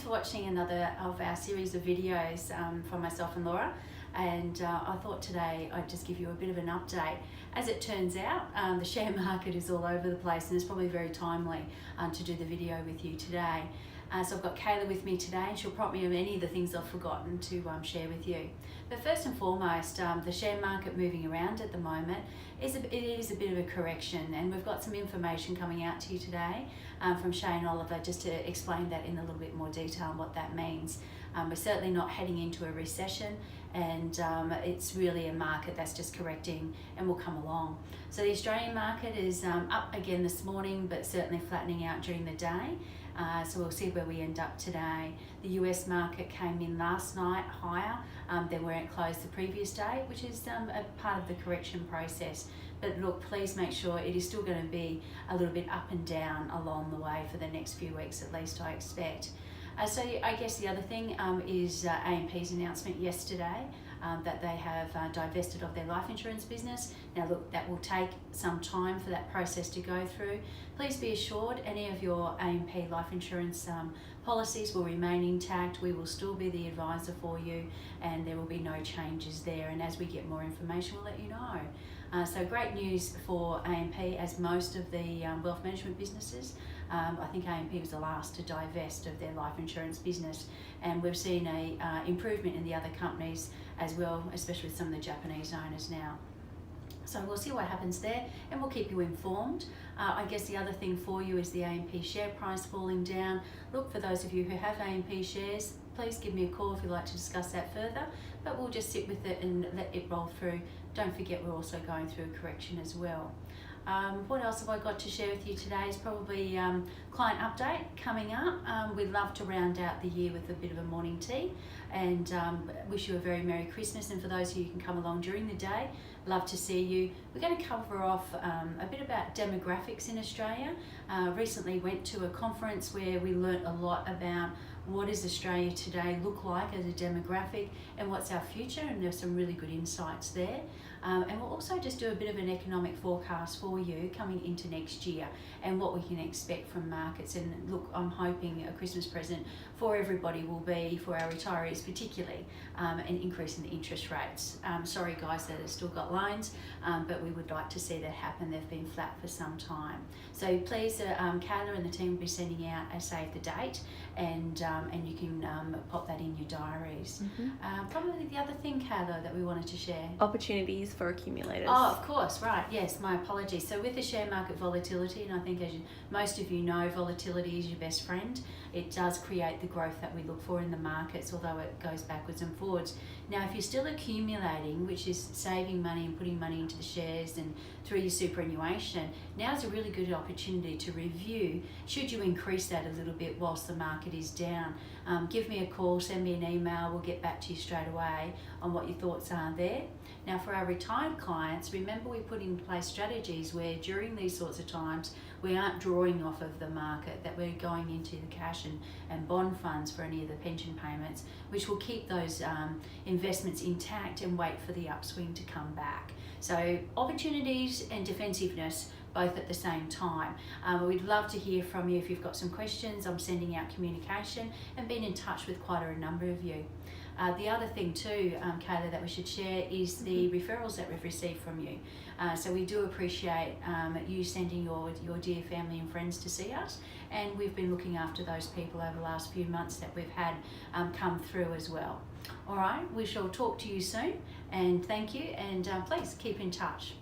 for watching another of our series of videos from myself and Laura. And I thought today I'd just give you a bit of an update. As it turns out, the share market is all over the place, and it's probably very timely to do the video with you today. So I've got Kayla with me today, and she'll prompt me on any of the things I've forgotten to share with you. But first and foremost, the share market moving around at the moment is a bit of a correction, and we've got some information coming out to you today from Shane Oliver just to explain that in a little bit more detail and what that means. We're certainly not heading into a recession, and it's really a market that's just correcting and will come along. So the Australian market is up again this morning, but certainly flattening out during the day. So we'll see where we end up today. The US market came in last night higher than where it closed the previous day, which is a part of the correction process. But look, please make sure it is still going to be a little bit up and down along the way for the next few weeks at least, I expect. So I guess the other thing is AMP's announcement yesterday that they have divested of their life insurance business. Now look, that will take some time for that process to go through. Please be assured any of your AMP life insurance policies will remain intact. We will still be the advisor for you, and there will be no changes there. And as we get more information, we'll let you know. So great news for AMP, as most of the wealth management businesses. I think AMP was the last to divest of their life insurance business, and we've seen a improvement in the other companies as well, especially with some of the Japanese owners now. So we'll see what happens there, and we'll keep you informed. I guess the other thing for you is the AMP share price falling down. Look, for those of you who have AMP shares, please give me a call if you'd like to discuss that further, but we'll just sit with it and let it roll through. Don't forget, we're also going through a correction as well. What else have I got to share with you today is probably client update coming up. We'd love to round out the year with a bit of a morning tea, and wish you a very Merry Christmas. And for those of you who can come along during the day, love to see you. We're going to cover off a bit about demographics in Australia. Recently went to a conference where we learnt a lot about what does Australia today look like as a demographic and what's our future, and there's some really good insights there. And we'll also just do a bit of an economic forecast for you coming into next year and what we can expect from markets. And look, I'm hoping a Christmas present for everybody will be, for our retirees particularly, an increase in the interest rates. Sorry guys that have still got loans, but we would like to see that happen. They've been flat for some time. So please, Kayla and the team will be sending out a save the date, and you can pop that in your diaries. Probably the other thing, Kayla, that we wanted to share. Opportunities for accumulators. Oh, of course, right, yes, my apologies. So with the share market volatility, and I think as most of you know, volatility is your best friend. It does create the growth that we look for in the markets, although it goes backwards and forwards. Now, if you're still accumulating, which is saving money and putting money into the shares and through your superannuation, now is a really good opportunity to review, should you increase that a little bit whilst the market is down. Give me a call, send me an email, we'll get back to you straight away on what your thoughts are there. Now, for our retired clients, remember we put in place strategies where during these sorts of times we aren't drawing off of the market, that we're going into the cash and bond funds for any of the pension payments, which will keep those investments intact and wait for the upswing to come back. So opportunities and defensiveness both at the same time. We'd love to hear from you if you've got some questions. I'm sending out communication and been in touch with quite a number of you. The other thing too, Kayla, that we should share is the referrals that we've received from you. So we do appreciate you sending your dear family and friends to see us, and we've been looking after those people over the last few months that we've had come through as well. All right, we shall talk to you soon, and thank you, and please keep in touch.